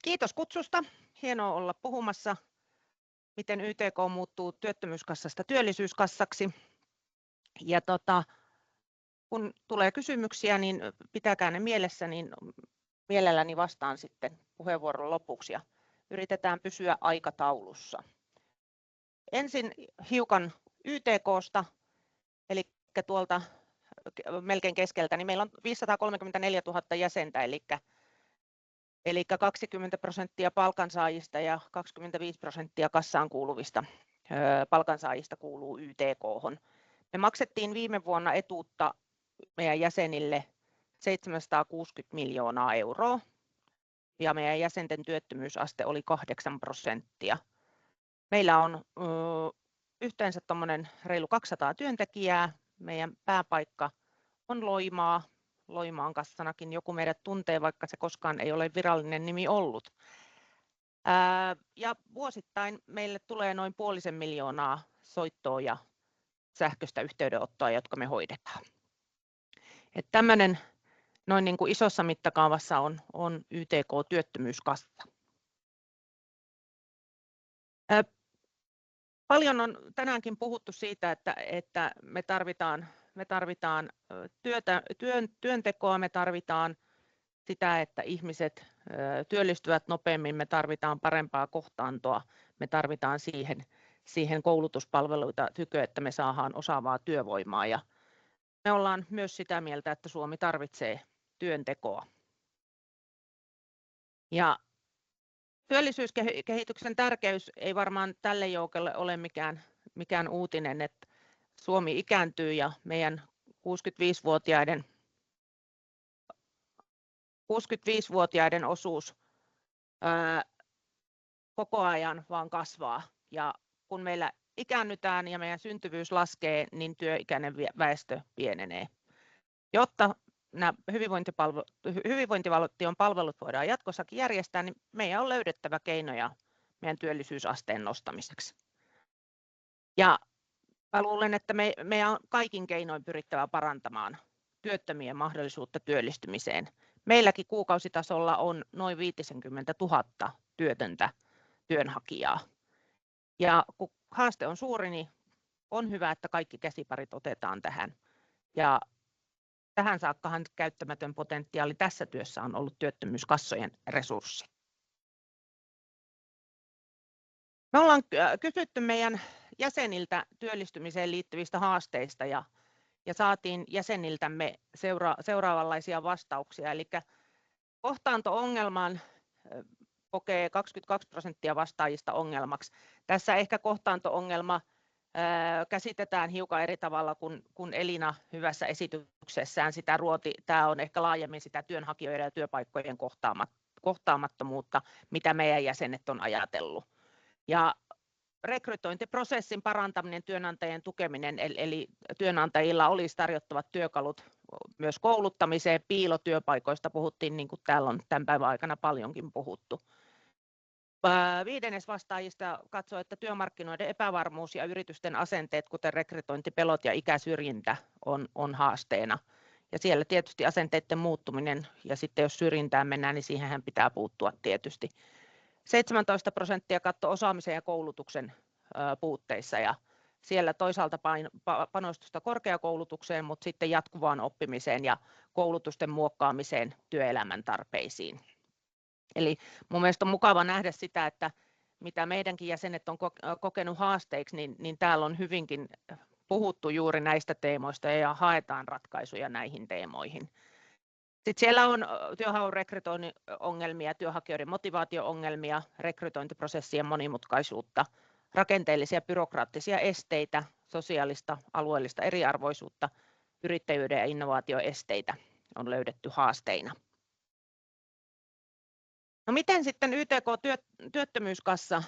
Kiitos kutsusta. Hienoa olla puhumassa, miten YTK muuttuu työttömyyskassasta työllisyyskassaksi. Ja kun tulee kysymyksiä, niin pitäkää ne mielessä, niin mielelläni vastaan sitten puheenvuoron lopuksi ja yritetään pysyä aikataulussa. Ensin hiukan YTK:sta, eli tuolta melkein keskeltä, niin meillä on 534 000 jäsentä, eli 20% palkansaajista ja 25% kassaan kuuluvista palkansaajista kuuluu YTK:hon. Me maksettiin viime vuonna etuutta meidän jäsenille 760 miljoonaa euroa ja meidän jäsenten työttömyysaste oli 8%. Meillä on yhteensä reilu 200 työntekijää. Meidän pääpaikka on Loimaa. Loimaan kassanakin joku meidät tuntee, vaikka se koskaan ei ole virallinen nimi ollut. Ja vuosittain meille tulee noin 500 000 soittoa ja sähköistä yhteydenottoa, jotka me hoidetaan. Että tämmöinen noin niin kuin isossa mittakaavassa on YTK-työttömyyskassa. Paljon on tänäänkin puhuttu siitä, että me tarvitaan työntekoa, me tarvitaan sitä, että ihmiset työllistyvät nopeammin, me tarvitaan parempaa kohtaantoa, me tarvitaan siihen koulutuspalveluita tykö, että me saadaan osaavaa työvoimaa. Ja me ollaan myös sitä mieltä, että Suomi tarvitsee työntekoa. Ja työllisyyskehityksen tärkeys ei varmaan tälle joukolle ole mikään uutinen, että Suomi ikääntyy ja meidän 65-vuotiaiden osuus koko ajan vaan kasvaa. Ja kun meillä ikäännytään ja meidän syntyvyys laskee, niin työikäinen väestö pienenee. Jotta nämä hyvinvointivaltion palvelut voidaan jatkossakin järjestää, niin meidän on löydettävä keinoja meidän työllisyysasteen nostamiseksi. Ja mä luulen, että meidän on kaikin keinoin pyrittävä parantamaan työttömien mahdollisuutta työllistymiseen. Meilläkin kuukausitasolla on noin 50 000 työtöntä työnhakijaa. Ja kun haaste on suuri, niin on hyvä, että kaikki käsiparit otetaan tähän. Ja tähän saakkahan käyttämätön potentiaali tässä työssä on ollut työttömyyskassojen resurssi. Me ollaan kysytty meidän jäseniltä työllistymiseen liittyvistä haasteista ja saatiin jäseniltämme seuraavanlaisia vastauksia. Eli kohtaanto-ongelman kokee 22% vastaajista ongelmaksi. Tässä ehkä kohtaanto-ongelma käsitetään hiukan eri tavalla kuin Elina hyvässä esityksessään sitä ruoti. Tämä on ehkä laajemmin sitä työnhakijoiden ja työpaikkojen kohtaamattomuutta, mitä meidän jäsenet on ajatellut. Ja rekrytointiprosessin parantaminen, työnantajien tukeminen, eli työnantajilla olisi tarjottavat työkalut myös kouluttamiseen. Piilotyöpaikoista puhuttiin, niin kuin täällä on tämän päivän aikana paljonkin puhuttu. Viidennes vastaajista katsoo, että työmarkkinoiden epävarmuus ja yritysten asenteet, kuten rekrytointipelot ja ikäsyrjintä, on haasteena. Ja siellä tietysti asenteiden muuttuminen, ja sitten jos syrjintään mennään, niin siihenhän pitää puuttua tietysti. 17% katsoi osaamisen ja koulutuksen puutteissa, ja siellä toisaalta panostusta korkeakoulutukseen, mutta sitten jatkuvaan oppimiseen ja koulutusten muokkaamiseen työelämän tarpeisiin. Eli mun mielestä on mukava nähdä sitä, että mitä meidänkin jäsenet on kokenut haasteiksi, niin täällä on hyvinkin puhuttu juuri näistä teemoista ja haetaan ratkaisuja näihin teemoihin. Sitten siellä on työnhaun rekrytoinnin ongelmia, työnhakijoiden motivaatio-ongelmia, rekrytointiprosessien monimutkaisuutta, rakenteellisia byrokraattisia esteitä, sosiaalista alueellista eriarvoisuutta, yrittäjyyden ja innovaatioesteitä on löydetty haasteina. No miten sitten YTK-työttömyyskassa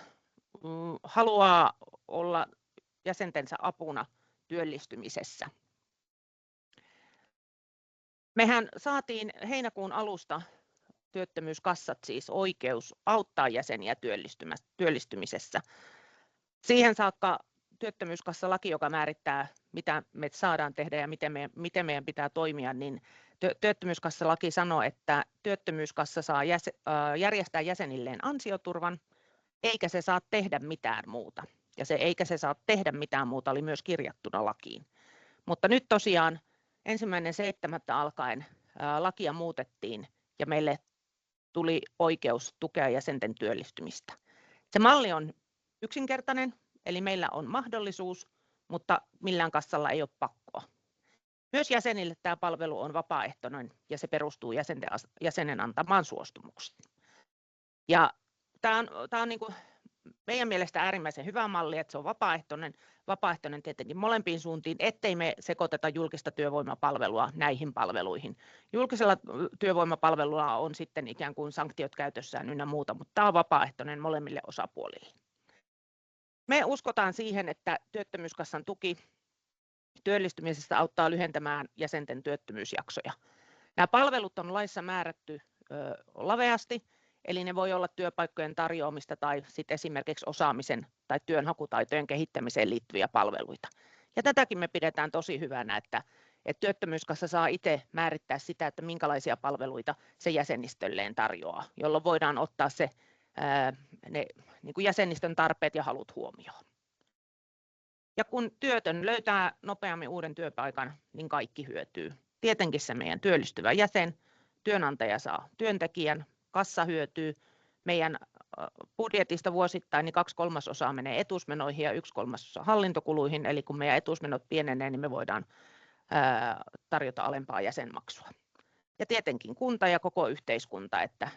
haluaa olla jäsentensä apuna työllistymisessä? Mehän saatiin heinäkuun alusta työttömyyskassat siis oikeus auttaa jäseniä työllistymisessä. Siihen saakka työttömyyskassalaki, joka määrittää mitä me saadaan tehdä ja miten meidän pitää toimia, niin työttömyyskassalaki sanoo, että työttömyyskassa saa järjestää jäsenilleen ansioturvan, eikä se saa tehdä mitään muuta. Ja se eikä se saa tehdä mitään muuta oli myös kirjattuna lakiin. Mutta nyt tosiaan 1.7. alkaen lakia muutettiin ja meille tuli oikeus tukea jäsenten työllistymistä. Se malli on yksinkertainen, eli meillä on mahdollisuus, mutta millään kassalla ei ole pakkoa. Myös jäsenille tämä palvelu on vapaaehtoinen ja se perustuu jäsenen antamaan suostumukseen. Ja tämä on niin kuin meidän mielestä äärimmäisen hyvä malli, että se on vapaaehtoinen tietenkin molempiin suuntiin, ettei me sekoiteta julkista työvoimapalvelua näihin palveluihin. Julkisella työvoimapalvelulla on sitten ikään kuin sanktiot käytössään ynnä muuta, mutta tämä on vapaaehtoinen molemmille osapuolille. Me uskotaan siihen, että työttömyyskassan tuki työllistymisestä auttaa lyhentämään jäsenten työttömyysjaksoja. Nämä palvelut on laissa määrätty laveasti, eli ne voi olla työpaikkojen tarjoamista tai sitten esimerkiksi osaamisen tai työnhakutaitojen kehittämiseen liittyviä palveluita. Ja tätäkin me pidetään tosi hyvänä, että työttömyyskassa saa itse määrittää sitä, että minkälaisia palveluita se jäsenistölleen tarjoaa, jolloin voidaan ottaa ne niin kuin jäsenistön tarpeet ja halut huomioon. Ja kun työtön löytää nopeammin uuden työpaikan, niin kaikki hyötyy. Tietenkin se meidän työllistyvä jäsen, työnantaja saa työntekijän, kassa hyötyy, meidän budjetista vuosittain niin 2/3 menee etuusmenoihin ja 1/3 hallintokuluihin, eli kun meidän etuusmenot pienenee, niin me voidaan tarjota alempaa jäsenmaksua. Ja tietenkin kunta ja koko yhteiskunta, että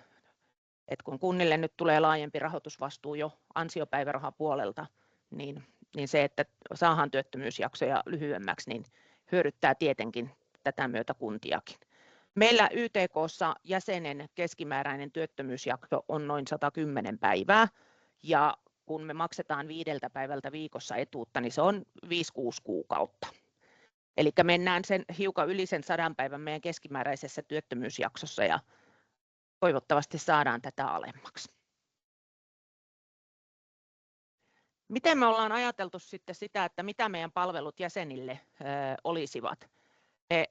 kun kunnille nyt tulee laajempi rahoitusvastuu jo ansiopäivärahapuolelta, niin se, että saadaan työttömyysjaksoja lyhyemmäksi, niin hyödyttää tietenkin tätä myötä kuntiakin. Meillä YTK:ssa jäsenen keskimääräinen työttömyysjakso on noin 110 päivää, ja kun me maksetaan 5 päivältä viikossa etuutta, niin se on 5-6 kuukautta. Eli mennään sen hiukan yli sen 100 päivän meidän keskimääräisessä työttömyysjaksossa, ja toivottavasti saadaan tätä alemmaksi. Miten me ollaan ajateltu sitten sitä, että mitä meidän palvelut jäsenille olisivat? Me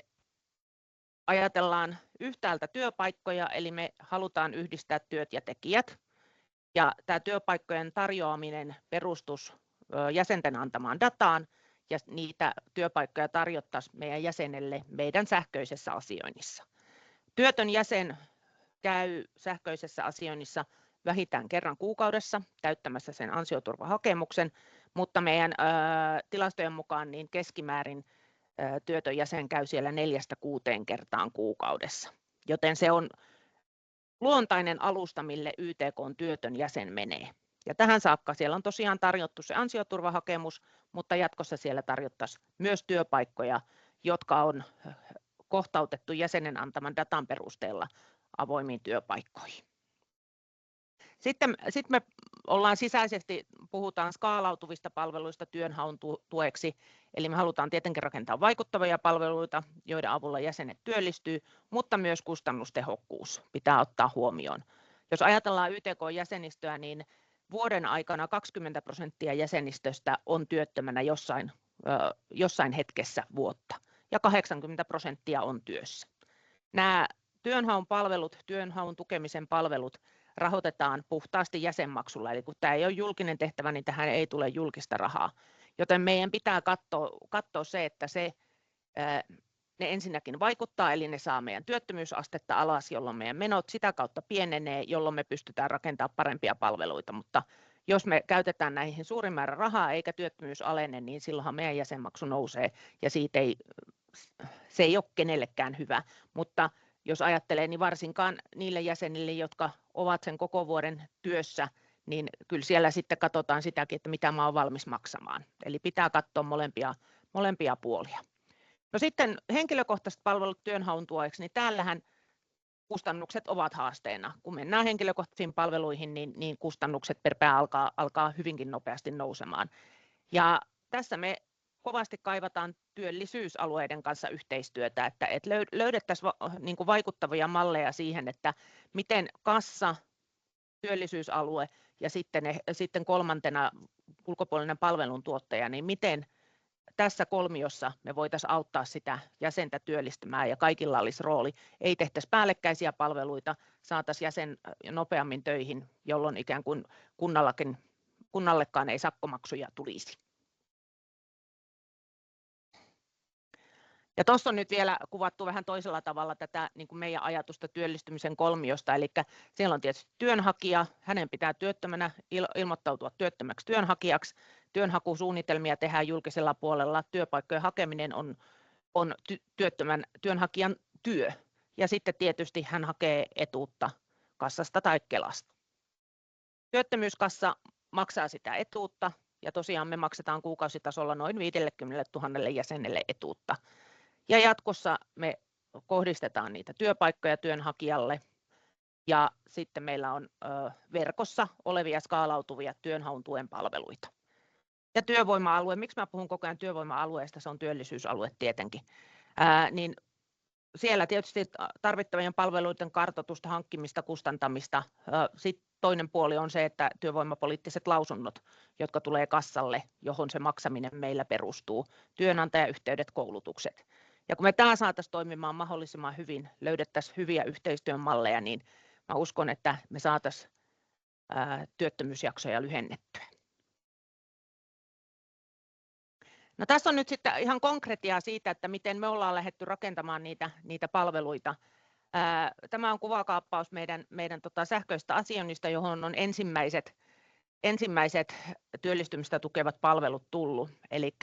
ajatellaan yhtäältä työpaikkoja, eli me halutaan yhdistää työt ja tekijät. Ja tämä työpaikkojen tarjoaminen perustus jäsenten antamaan dataan, ja niitä työpaikkoja tarjottaisiin meidän jäsenelle meidän sähköisessä asioinnissa. Työtön jäsen käy sähköisessä asioinnissa vähintään kerran kuukaudessa täyttämässä sen ansioturvahakemuksen, mutta meidän tilastojen mukaan niin keskimäärin työtön jäsen käy siellä 4-6 kertaan kuukaudessa, joten se on luontainen alusta, mille YTK:n työtön jäsen menee. Ja tähän saakka siellä on tosiaan tarjottu se ansioturvahakemus, mutta jatkossa siellä tarjottaisiin myös työpaikkoja, jotka on kohtautettu jäsenen antaman datan perusteella avoimiin työpaikkoihin. Sitten me ollaan sisäisesti, puhutaan skaalautuvista palveluista työnhaun tueksi, eli me halutaan tietenkin rakentaa vaikuttavia palveluita, joiden avulla jäsenet työllistyy, mutta myös kustannustehokkuus pitää ottaa huomioon. Jos ajatellaan YTK-jäsenistöä, niin vuoden aikana 20% jäsenistöstä on työttömänä jossain hetkessä vuotta ja 80% on työssä. Nämä työnhaun palvelut, työnhaun tukemisen palvelut rahoitetaan puhtaasti jäsenmaksulla, eli kun tämä ei ole julkinen tehtävä, niin tähän ei tule julkista rahaa. Joten meidän pitää katsoa se, että ne ensinnäkin vaikuttaa, eli ne saa meidän työttömyysastetta alas, jolloin meidän menot sitä kautta pienenee, jolloin me pystytään rakentamaan parempia palveluita. Mutta jos me käytetään näihin suurin määrä rahaa eikä työttömyys alene, niin silloinhan meidän jäsenmaksu nousee ja se ei ole kenellekään hyvä. Mutta jos ajattelee, niin varsinkaan niille jäsenille, jotka ovat sen koko vuoden työssä, niin kyllä siellä sitten katsotaan sitäkin, että mitä mä olen valmis maksamaan. Eli pitää katsoa molempia puolia. No sitten henkilökohtaiset palvelut työnhaun tueksi, niin täällähän kustannukset ovat haasteena. Kun mennään henkilökohtaisiin palveluihin, niin kustannukset per pää alkaa hyvinkin nopeasti nousemaan. Ja tässä me kovasti kaivataan työllisyysalueiden kanssa yhteistyötä, että löydettäisiin niin kuin vaikuttavia malleja siihen, että miten kassa, työllisyysalue ja sitten kolmantena ulkopuolinen palveluntuottaja, niin tässä kolmiossa me voitaisiin auttaa sitä jäsentä työllistymään ja kaikilla olisi rooli. Ei tehtäisi päällekkäisiä palveluita, saataisiin jäsen nopeammin töihin, jolloin ikään kuin kunnallekaan ei sakkomaksuja tulisi. Ja tuossa on nyt vielä kuvattu vähän toisella tavalla tätä niin kuin meidän ajatusta työllistymisen kolmiosta, eli siellä on tietysti työnhakija, hänen pitää työttömänä ilmoittautua työttömäksi työnhakijaksi, työnhakusuunnitelmia tehdään julkisella puolella, työpaikkojen hakeminen on työttömän työnhakijan työ, ja sitten tietysti hän hakee etuutta kassasta tai Kelasta. Työttömyyskassa maksaa sitä etuutta, ja tosiaan me maksetaan kuukausitasolla noin 50 000 jäsenelle etuutta. Ja jatkossa me kohdistetaan niitä työpaikkoja työnhakijalle ja sitten meillä on verkossa olevia skaalautuvia työnhaun tuen palveluita. Ja työvoima-alue, miksi mä puhun koko ajan työvoima-alueesta, se on työllisyysalue tietenkin, niin siellä tietysti tarvittavien palveluiden kartoitusta, hankkimista, kustantamista. Sitten toinen puoli on se, että työvoimapoliittiset lausunnot, jotka tulee kassalle, johon se maksaminen meillä perustuu, työnantajayhteydet, koulutukset. Ja kun me tämä saataisiin toimimaan mahdollisimman hyvin, löydettäisiin hyviä yhteistyön malleja, niin mä uskon, että me saataisiin työttömyysjaksoja lyhennettyä. No, tässä on nyt sitten ihan konkretiaa siitä, että miten me ollaan lähdetty rakentamaan niitä palveluita. Tämä on kuvakaappaus meidän sähköistä asioinnista, johon on ensimmäiset työllistymistä tukevat palvelut tullut. Eli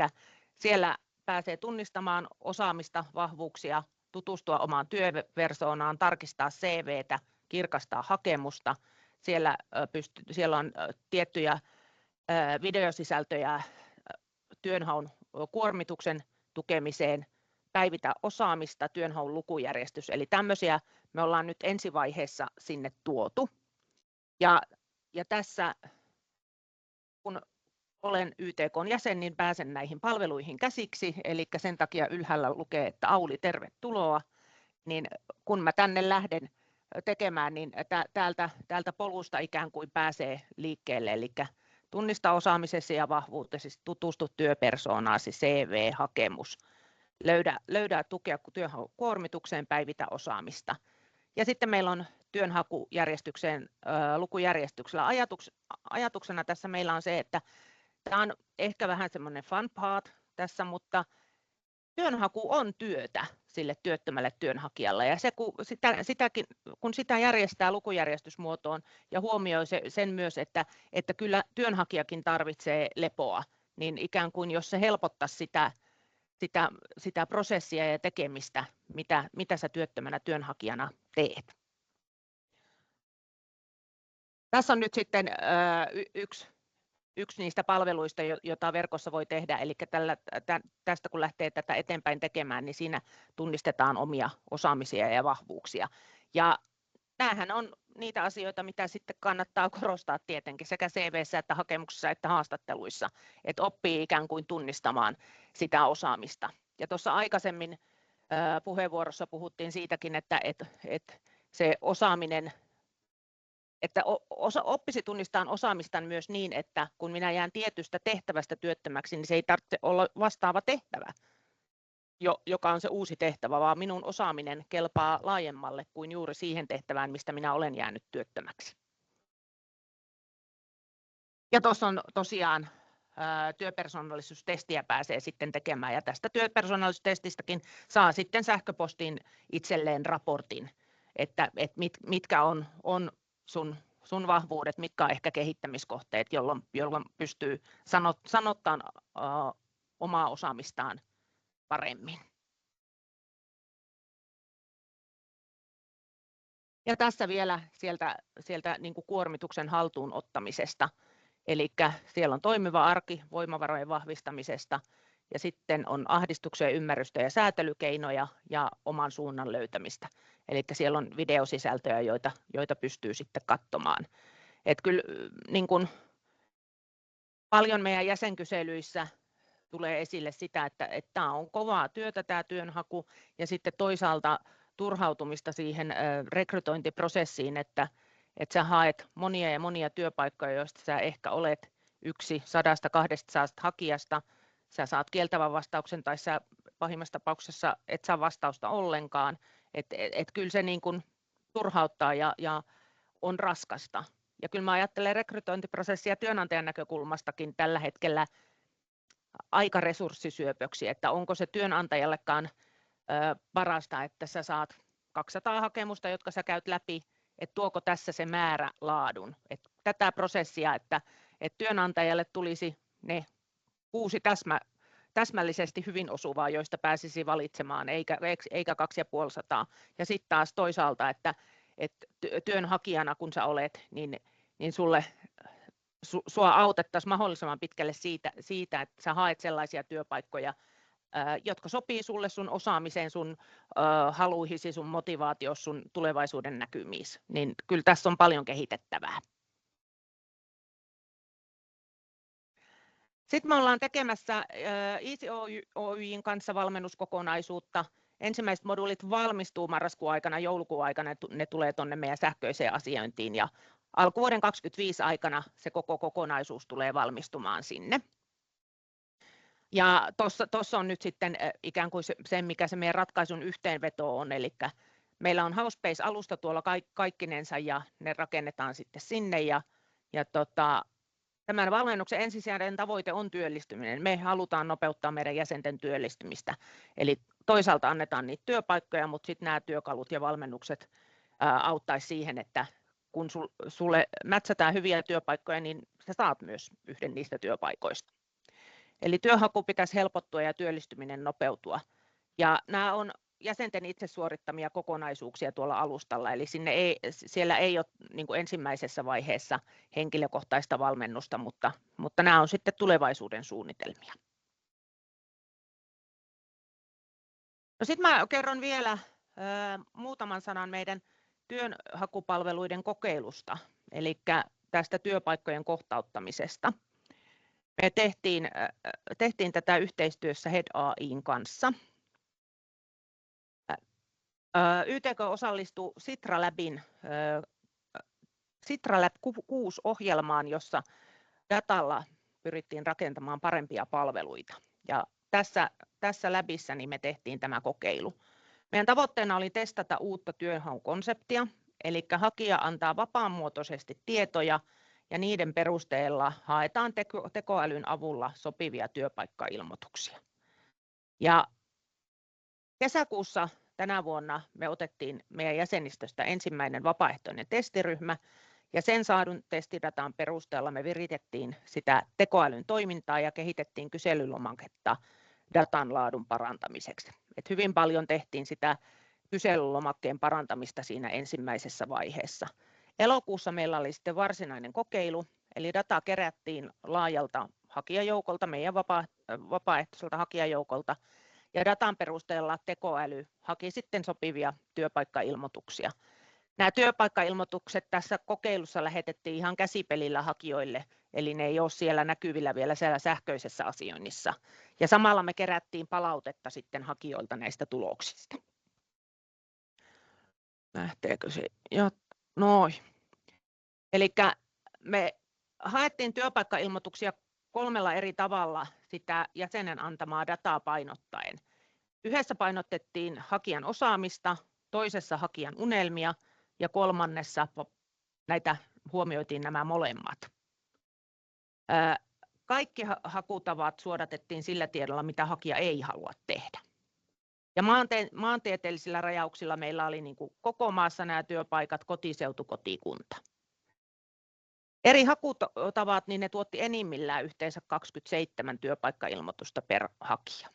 siellä pääsee tunnistamaan osaamista, vahvuuksia, tutustua omaan työpersoonaan, tarkistaa CV:tä, kirkastaa hakemusta. Siellä on tiettyjä videosisältöjä työnhaun kuormituksen tukemiseen, päivitä osaamista, työnhaun lukujärjestys. Eli tämmöisiä me ollaan nyt ensivaiheessa sinne tuotu. Ja tässä, kun olen YTK:n jäsen, niin pääsen näihin palveluihin käsiksi. Eli sen takia ylhäällä lukee, että Auli, tervetuloa. Niin kun mä tänne lähden tekemään, niin täältä polusta ikään kuin pääsee liikkeelle. Eli tunnista osaamisesi ja vahvuutesi, tutustu työpersoonasi, CV, hakemus, löydä tukea työnhaun kuormitukseen, päivitä osaamista. Ja sitten meillä on työnhakujärjestykseen lukujärjestyksellä. Ajatuksena tässä meillä on se, että tämä on ehkä vähän semmoinen fun part tässä, mutta työnhaku on työtä sille työttömälle työnhakijalle, ja se, kun sitä järjestää lukujärjestysmuotoon ja huomioi sen myös, että kyllä työnhakijakin tarvitsee lepoa, niin ikään kuin jos se helpottaisi sitä prosessia ja tekemistä, mitä sä työttömänä työnhakijana teet. Tässä on nyt sitten yksi niistä palveluista, jota verkossa voi tehdä, eli tästä kun lähtee tätä eteenpäin tekemään, niin siinä tunnistetaan omia osaamisia ja vahvuuksia. Ja nämähän on niitä asioita, mitä sitten kannattaa korostaa tietenkin sekä CV:ssä että hakemuksessa että haastatteluissa, että oppii ikään kuin tunnistamaan sitä osaamista. Ja tuossa aikaisemmin puheenvuorossa puhuttiin siitäkin, että se osaaminen, että oppisi tunnistamaan osaamista myös niin, että kun minä jään tietystä tehtävästä työttömäksi, niin se ei tarvitse olla vastaava tehtävä, joka on se uusi tehtävä, vaan minun osaaminen kelpaa laajemmalle kuin juuri siihen tehtävään, mistä minä olen jäänyt työttömäksi. Ja tuossa on tosiaan työpersonallisuustestiä pääsee sitten tekemään, ja tästä työpersonallisuustestistäkin saa sitten sähköpostiin itselleen raportin, että mitkä on sun vahvuudet, mitkä on ehkä kehittämiskohteet, jolloin pystyy sanottamaan omaa osaamistaan paremmin. Ja tässä vielä sieltä niin kuin kuormituksen haltuun ottamisesta. Eli siellä on toimiva arki voimavarojen vahvistamisesta, ja sitten on ahdistuksen ymmärrystä ja säätelykeinoja ja oman suunnan löytämistä. Eli siellä on videosisältöjä, joita pystyy sitten katsomaan. Et kyllä niin kuin paljon meidän jäsenkyselyissä tulee esille sitä, että tämä on kovaa työtä tämä työnhaku, ja sitten toisaalta turhautumista siihen rekrytointiprosessiin, että sä haet monia ja monia työpaikkoja, joista sä ehkä olet yksi 100-200 hakijasta. sä saat kieltävän vastauksen tai sä pahimmassa tapauksessa et saa vastausta ollenkaan. Et kyllä se niin kuin turhauttaa ja on raskasta. Ja kyllä mä ajattelen rekrytointiprosessia työnantajan näkökulmastakin tällä hetkellä aika resurssisyöpöksi, että onko se työnantajallekaan parasta, että sä saat 200 hakemusta, jotka sä käyt läpi, että tuoko tässä se määrä laadun. Että tätä prosessia, että työnantajalle tulisi ne 6 täsmällisesti hyvin osuvaa, joista pääsisi valitsemaan, eikä 250. Ja sitten taas toisaalta, että työnhakijana kun sä olet, niin sua autettaisiin mahdollisimman pitkälle siitä, että sä haet sellaisia työpaikkoja, jotka sopii sulle, sun osaamiseen, sun haluihisi, sun motivaatioon, sun tulevaisuuden näkymiin. Niin kyllä tässä on paljon kehitettävää. Sitten me ollaan tekemässä Easy Oyj:n kanssa valmennuskokonaisuutta. Ensimmäiset moduulit valmistuu marraskuun aikana, joulukuun aikana ne tulee tuonne meidän sähköiseen asiointiin ja alkuvuoden 2025 aikana se koko kokonaisuus tulee valmistumaan sinne. Ja tuossa on nyt sitten ikään kuin se, mikä se meidän ratkaisun yhteenveto on, eli meillä on Housebase-alusta tuolla kaikkinensa ja ne rakennetaan sitten sinne ja tämän valmennuksen ensisijainen tavoite on työllistyminen. Me halutaan nopeuttaa meidän jäsenten työllistymistä, eli toisaalta annetaan niitä työpaikkoja, mutta sitten nämä työkalut ja valmennukset auttaisi siihen, että kun sulle mätsätään hyviä työpaikkoja, niin sä saat myös yhden niistä työpaikoista. Eli työnhaku pitäisi helpottua ja työllistyminen nopeutua. Ja nämä on jäsenten itse suorittamia kokonaisuuksia tuolla alustalla, eli siellä ei ole niin kuin ensimmäisessä vaiheessa henkilökohtaista valmennusta, mutta nämä on sitten tulevaisuuden suunnitelmia. No sitten mä kerron vielä muutaman sanan meidän työnhakupalveluiden kokeilusta, eli tästä työpaikkojen kohtauttamisesta. Me tehtiin tätä yhteistyössä Head AI:n kanssa. YTK osallistui Sitra Lab 6-ohjelmaan, jossa datalla pyrittiin rakentamaan parempia palveluita. Ja tässä läbissä niin me tehtiin tämä kokeilu. Meidän tavoitteena oli testata uutta työnhaukonseptia, eli hakija antaa vapaamuotoisesti tietoja ja niiden perusteella haetaan tekoälyn avulla sopivia työpaikkailmoituksia. Ja kesäkuussa tänä vuonna me otettiin meidän jäsenistöstä ensimmäinen vapaaehtoinen testiryhmä ja sen saadun testidatan perusteella me viritettiin sitä tekoälyn toimintaa ja kehitettiin kyselylomaketta datan laadun parantamiseksi. Et hyvin paljon tehtiin sitä kyselylomakkeen parantamista siinä ensimmäisessä vaiheessa. Elokuussa meillä oli sitten varsinainen kokeilu, eli data kerättiin laajalta hakijajoukolta, meidän vapaaehtoiselta hakijajoukolta, ja datan perusteella tekoäly haki sitten sopivia työpaikkailmoituksia. Nämä työpaikkailmoitukset tässä kokeilussa lähetettiin ihan käsipelillä hakijoille, eli ne ei ole siellä näkyvillä vielä siellä sähköisessä asioinnissa. Ja samalla me kerättiin palautetta sitten hakijoilta näistä tuloksista. Lähteekö se? Noin. Eli me haettiin työpaikkailmoituksia 3 eri tavalla sitä jäsenen antamaa dataa painottaen. Yhdessä painotettiin hakijan osaamista, toisessa hakijan unelmia ja kolmannessa näitä huomioitiin nämä molemmat. Kaikki hakutavat suodatettiin sillä tiedolla, mitä hakija ei halua tehdä. Ja maantieteellisillä rajauksilla meillä oli niin kuin koko maassa nämä työpaikat, kotiseutu, kotikunta. Eri hakutavat niin ne tuotti enimmillään yhteensä 27 työpaikkailmoitusta per hakija.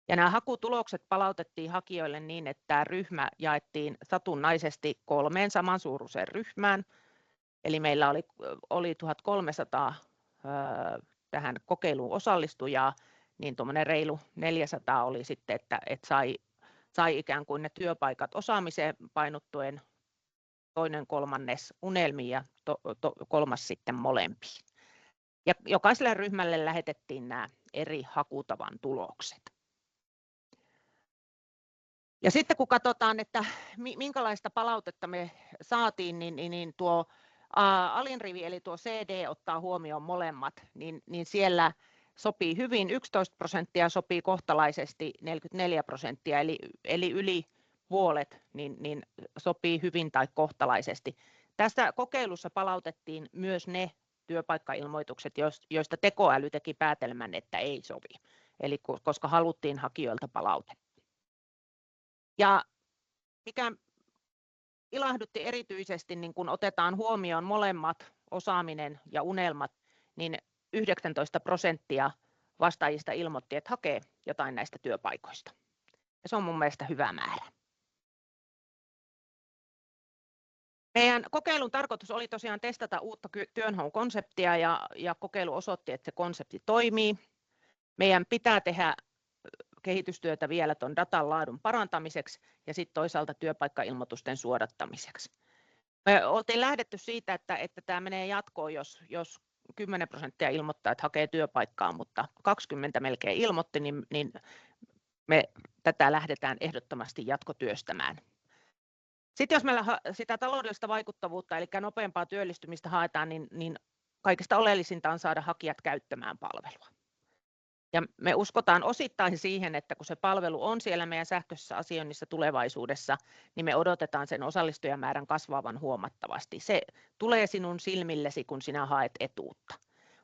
Ja nämä hakutulokset palautettiin hakijoille niin, että ryhmä jaettiin satunnaisesti 3 samansuuruiseen ryhmään. Eli meillä oli 1300 tähän kokeiluun osallistujaa, niin tuommoinen reilu 400 oli sitten, että sai ikään kuin ne työpaikat osaamiseen painottuen, toinen kolmannes unelmiin ja kolmas sitten molempiin. Ja jokaiselle ryhmälle lähetettiin nämä eri hakutavan tulokset. Ja sitten kun katsotaan, että minkälaista palautetta me saatiin, niin tuo alinrivi eli tuo CD ottaa huomioon molemmat, niin siellä sopii hyvin 11%, sopii kohtalaisesti 44%, eli yli puolet niin sopii hyvin tai kohtalaisesti. Tässä kokeilussa palautettiin myös ne työpaikkailmoitukset, joista tekoäly teki päätelmän, että ei sovi, eli koska haluttiin hakijoilta palautetta. Ja mikä ilahdutti erityisesti, niin kun otetaan huomioon molemmat, osaaminen ja unelmat, niin 19% vastaajista ilmoitti, että hakee jotain näistä työpaikoista. Ja se on mun mielestä hyvä määrä. Meidän kokeilun tarkoitus oli tosiaan testata uutta työnhaun konseptia ja kokeilu osoitti, että se konsepti toimii. Meidän pitää tehdä kehitystyötä vielä tuon datan laadun parantamiseksi ja sitten toisaalta työpaikkailmoitusten suodattamiseksi. Me oltiin lähdetty siitä, että tämä menee jatkoon, jos 10% ilmoittaa, että hakee työpaikkaa, mutta 20 melkein ilmoitti, niin me tätä lähdetään ehdottomasti jatkotyöstämään. Sitten jos meillä sitä taloudellista vaikuttavuutta, eli nopeampaa työllistymistä haetaan, niin kaikista oleellisinta on saada hakijat käyttämään palvelua. Ja me uskotaan osittain siihen, että kun se palvelu on siellä meidän sähköisessä asioinnissa tulevaisuudessa, niin me odotetaan sen osallistujamäärän kasvavan huomattavasti. Se tulee sinun silmillesi, kun sinä haet etuutta.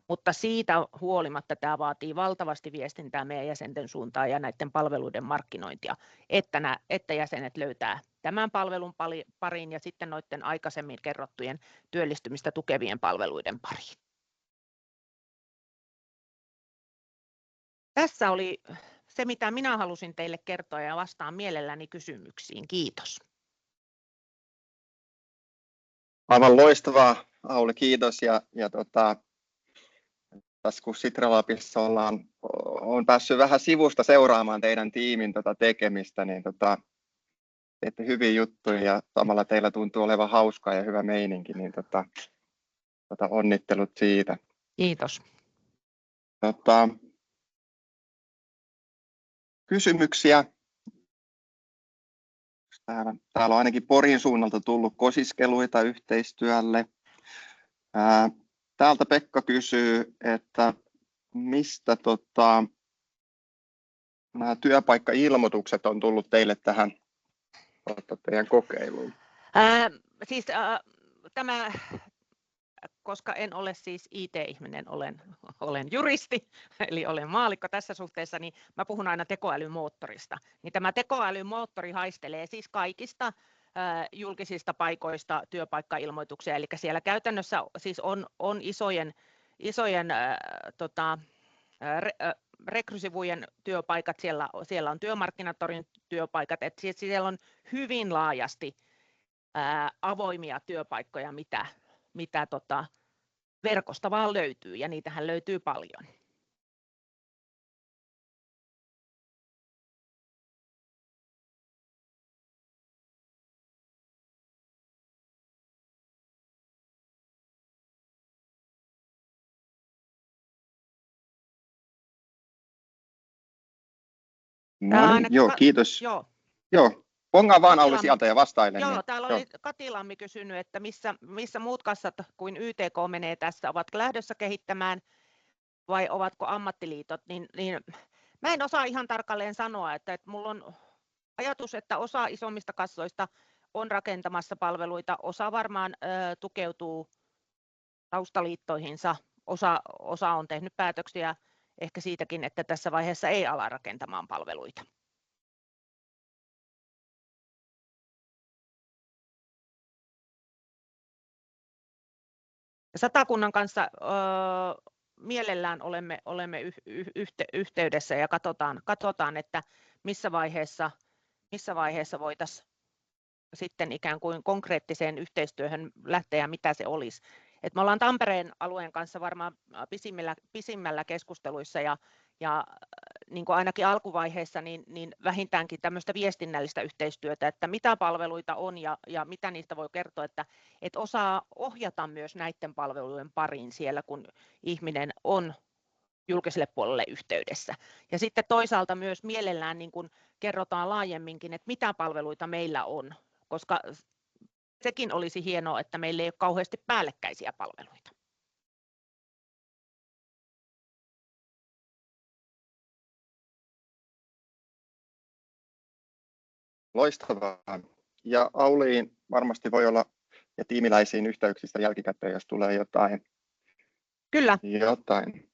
Mutta siitä huolimatta tämä vaatii valtavasti viestintää meidän jäsenten suuntaan ja näiden palveluiden markkinointia, että jäsenet löytää tämän palvelun pariin ja sitten noiden aikaisemmin kerrottujen työllistymistä tukevien palveluiden pariin. Tässä oli se, mitä minä halusin teille kertoa ja vastaan mielelläni kysymyksiin. Kiitos. Aivan loistavaa, Auli, kiitos. Tässä kun Sitra Labissa on päässyt vähän sivusta seuraamaan teidän tiimin tekemistä, niin teette hyviä juttuja ja samalla teillä tuntuu olevan hauskaa ja hyvä meininki, niin onnittelut siitä. Kiitos. Kysymyksiä. Täällä on ainakin Porin suunnalta tullut kosiskeluita yhteistyölle. Täältä Pekka kysyy, että mistä nämä työpaikkailmoitukset on tullut teille tähän teidän kokeiluun? Tämä, koska en ole siis IT-ihminen, olen juristi, eli olen maallikko tässä suhteessa, niin mä puhun aina tekoälymoottorista. Niin tämä tekoälymoottori haistelee siis kaikista julkisista paikoista työpaikkailmoituksia, eli siellä käytännössä siis on isojen rekrysivujen työpaikat, siellä on työmarkkinatorin työpaikat, että siellä on hyvin laajasti avoimia työpaikkoja, mitä verkosta vaan löytyy, ja niitähän löytyy paljon. Joo, kiitos. Joo. Pongaa vaan Auli sieltä ja vastailen. Joo, täällä oli Katilammi kysynyt, että missä muut kassat kuin YTK menee tässä, ovatko lähdössä kehittämään vai ovatko ammattiliitot, niin mä en osaa ihan tarkalleen sanoa, että mulla on ajatus, että osa isommista kassoista on rakentamassa palveluita, osa varmaan tukeutuu taustaliittoihinsa, osa on tehnyt päätöksiä ehkä siitäkin, että tässä vaiheessa ei ala rakentamaan palveluita. Satakunnan kanssa mielellään olemme yhteydessä ja katsotaan, että missä vaiheessa voitaisiin sitten ikään kuin konkreettiseen yhteistyöhön lähteä ja mitä se olisi. Et me ollaan Tampereen alueen kanssa varmaan pisimmällä keskusteluissa ja niin kuin ainakin alkuvaiheessa niin vähintäänkin tämmöistä viestinnällistä yhteistyötä, että mitä palveluita on ja mitä niistä voi kertoa, että osaa ohjata myös näiden palvelujen pariin siellä, kun ihminen on julkiselle puolelle yhteydessä. Ja sitten toisaalta myös mielellään niin kuin kerrotaan laajemminkin, että mitä palveluita meillä on, koska sekin olisi hienoa, että meillä ei ole kauheasti päällekkäisiä palveluita. Loistavaa. Ja Auliin varmasti voi olla ja tiimiläisiin yhteyksistä jälkikäteen, jos tulee jotain. Kyllä. Jotain.